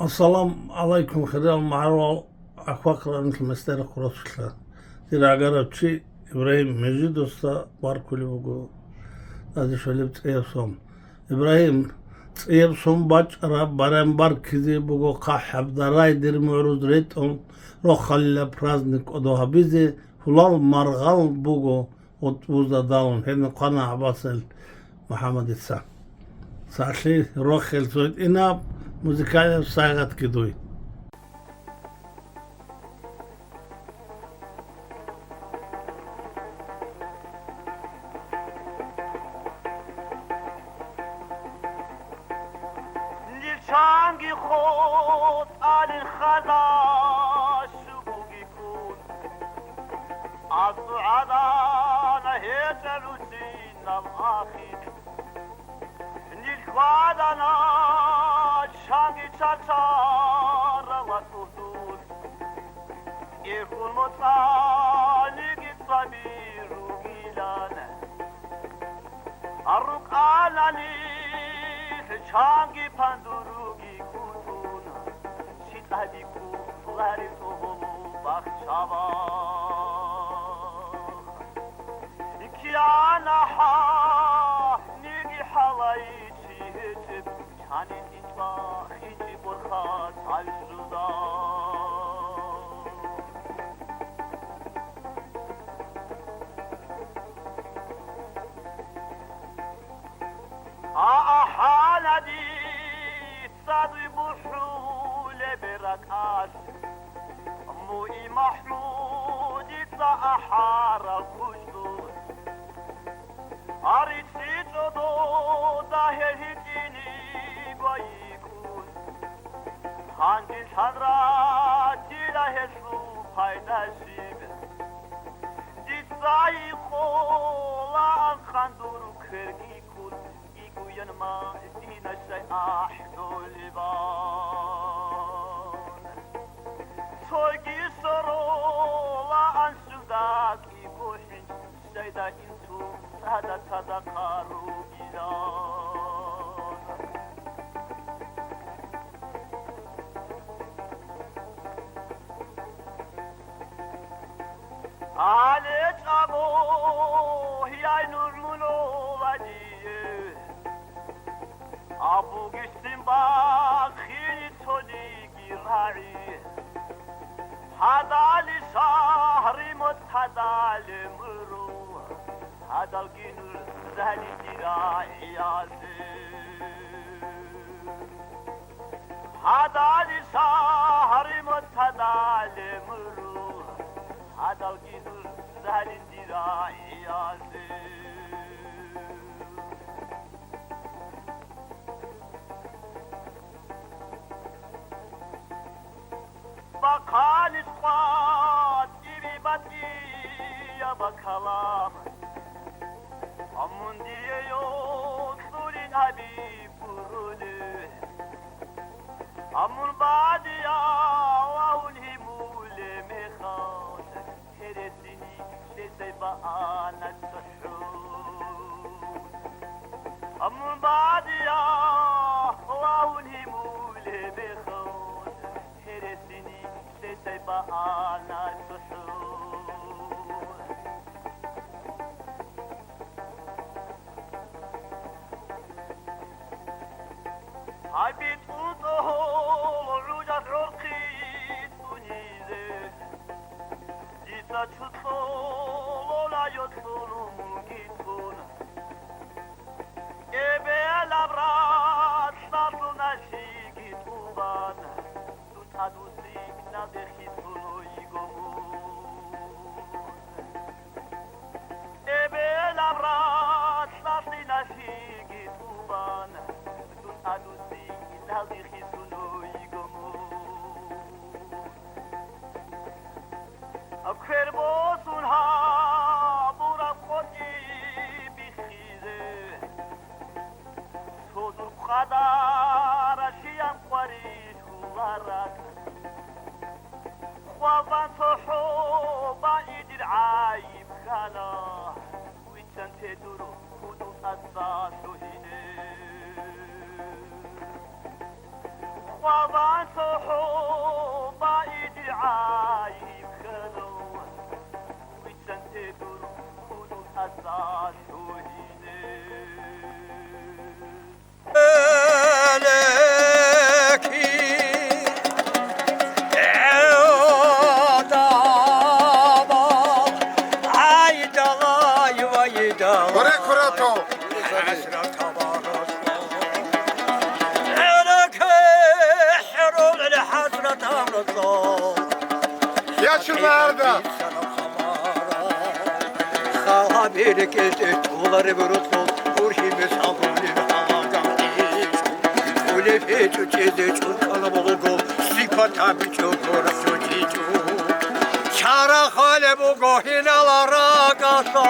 السلام عليكم خلال معروض أفكر أنك مستر قرصلا ترى عقرب شيء إبراهيم مجد وسط باركولي بقول هذا شو اللي بتقيسهم إبراهيم تقيسهم باج رب برام بارك كذي بقول قاح بدراي دير معروض ريتهم روح خلى برازنك أدوها بيزي فلال مرغل بقول وتوزا داون هنا قناع باسل محمد السام ساشي روح خلصوت إناب موسيقى ساعات كدوي للشانقي خوت آل الخلاش بوقيكون الصعدان هيتلوسين الآخر للخوادنا شانقي تشار وتوتون يكون مطالق الصبير وقيلانه الرقالاني شانقي باندوروغي كوتون شيطادي كوفلاري توهمو باخشابا كيانا حا نيجي حلايتي هتب كاني تتبا خيتي برخات عالجودا حالدي صدي بحول بركاش موي محمود صاحار كشتور أريسي تدو داهيتيني قويكون هانجي شادراتي لهسو فايداشيب دي صايقولا خاندور كرغيكون ينما دين الشيء أحدول بان توقي سرولا أنسوداك يبوحن سيدا انتو هذا تذكروا إلان عليك أبوه يا نور منولدي أبو قسم باخي توليقي راعي هذا لشهري مت هذا لمرو هذا الجنور زهلي دراعي هذا لشهري مت هذا لمرو هذا الجنور زهلي دراعي بقال اسقاط جيبي بدي يا بكلام أمون دي يوصلين حبيب برولي أمون بعد يا وهون همولي مخاش هرسيني شسي بقانا تحون أمون بعد يا وهون همولي مخاش هرسيني شسي بقانا تحون حبيت وطهول عودة عرقي تنيزي جيسا تطول ولا يطول ممكن إبه الأبراد صارتو ناشيكي طوبان تتعدو سيكنا بخي طولو يقومون إبه الأبراد صارتو ناشيكي طوبان تتعدو سيكنا بخي طولو يقومون أكفر بوسون ها بورا قوتي بخيزه صدر قدر شيئا قريش وراك عايب خلو ويتسنتدر ودو حساس وهينه Yaşlılarda. Haberi kesti tuğları vurutlu Urhimi sabırlı havadan Ule fetu çizdi çok kalabalık ol Sipata bir çok orası cicu Çara hale bu gohinalara kasa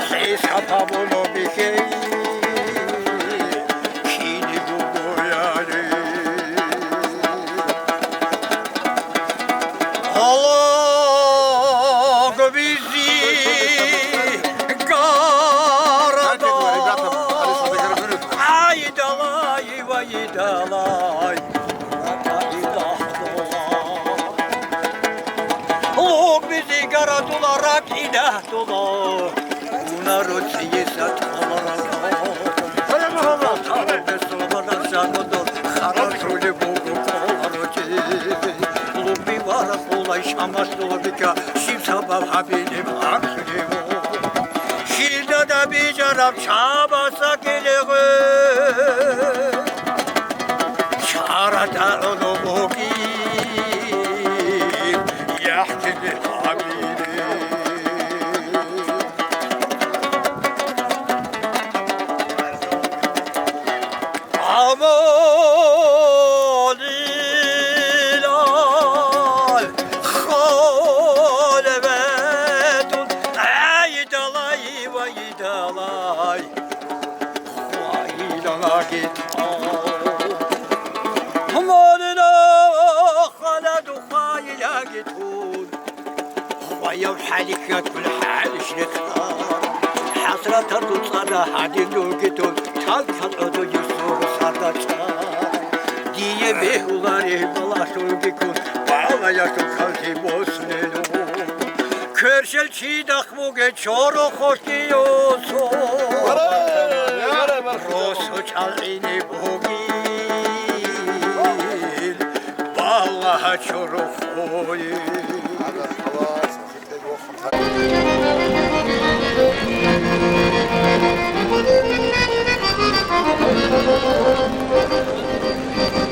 Sisapa bunu bir şey Kini bu goyarı Allah bizi karada Ay dalay vay dalay Allah bizi karadularak idah dolar Bunları siyasat olarak Tanrı besolana zanıdır Karar rolü boğu koları Lubi varas olay şamas dolabika Şim sabah haberim aksülüm Şilda da bir carap çabasa gelirim Şarata onu boğayım Yahtili haberim Aman ilal Halvetun Ay dalay vay dalay Vay dala git Aman ilal Haledu hayla gitun Vay حالك كل حال شنكار حسرة تصرى حدين دوغتون Çalkadı yusuf sardaçlar Diye behuları balaşır bikun Bağla yaşım kalki bosnelu Körşel çiğdak bu geçoru hoş diyorsun Rosu çalini bugil Bağla çoruk koyun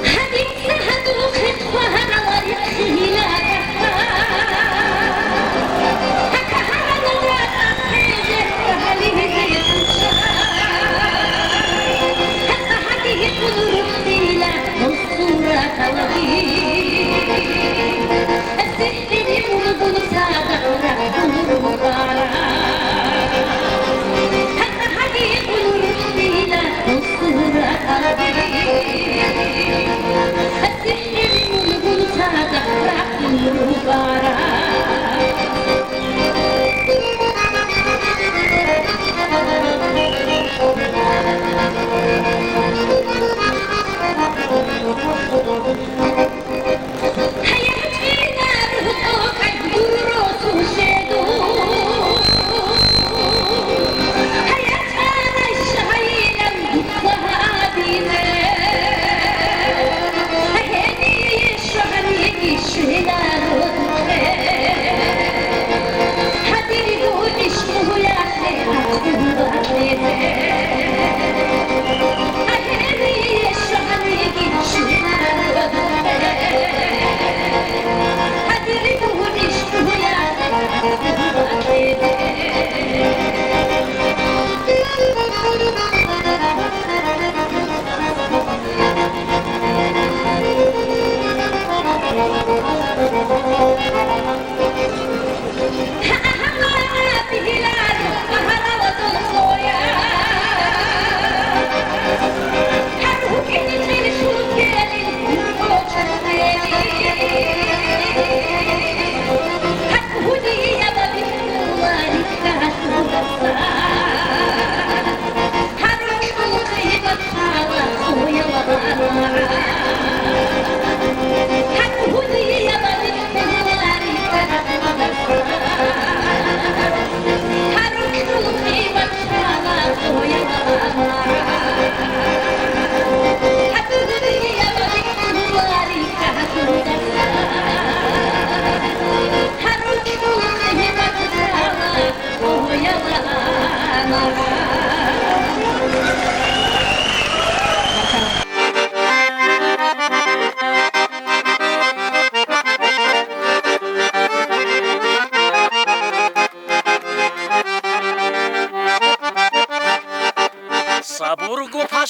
Hadi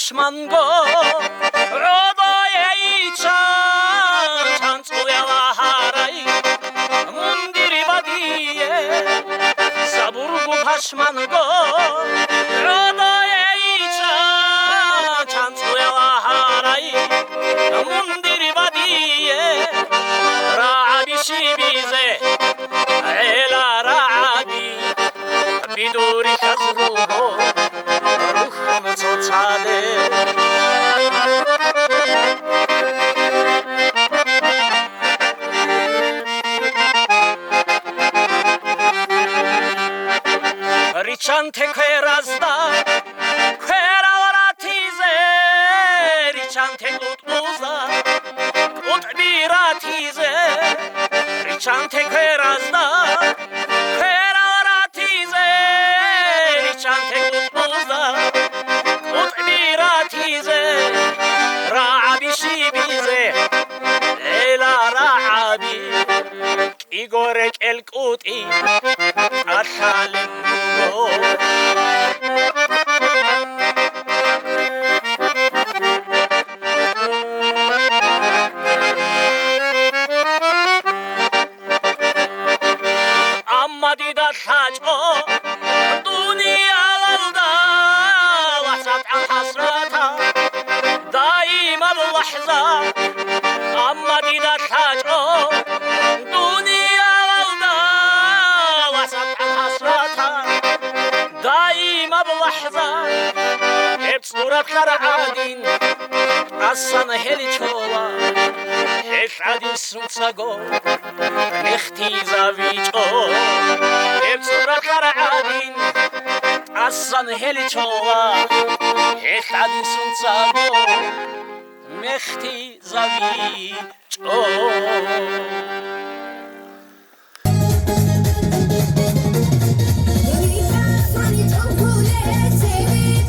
پشمانگو رودای ایچان چانچویا و هارای مندیری بدیه زبورگو پشمانگو رودای ایچان چانچویا و هارای مندیری بدیه رعبی شیبیزه ایلا رعبی بیدوری کزروبو روحم چاچاده ریچانته که رازدا که راتیزه ریچانته قطبوزا قطبی راتیزه ریچانته که رازدا که راتیزه ریچانته قطبوزا قطبی راتیزه رعبی شیبیزه لیلا رعبی ایگورک القوطی أرحل أما دي دخاج دنيا والدا وحسات عن حسرتها دايما اللحظة أما دي دخاج دنيا والدا وحسات عن حسرتها دايما بلحظة بصورة كرعادين أصلا هلي تشولا هيش عادين سوتساقو نختي زاويجو بصورة كرعادين أصلا هلي تشولا هيش عادين سوتساقو نختي زاويجو Tani to kule,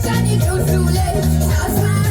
tani to shule,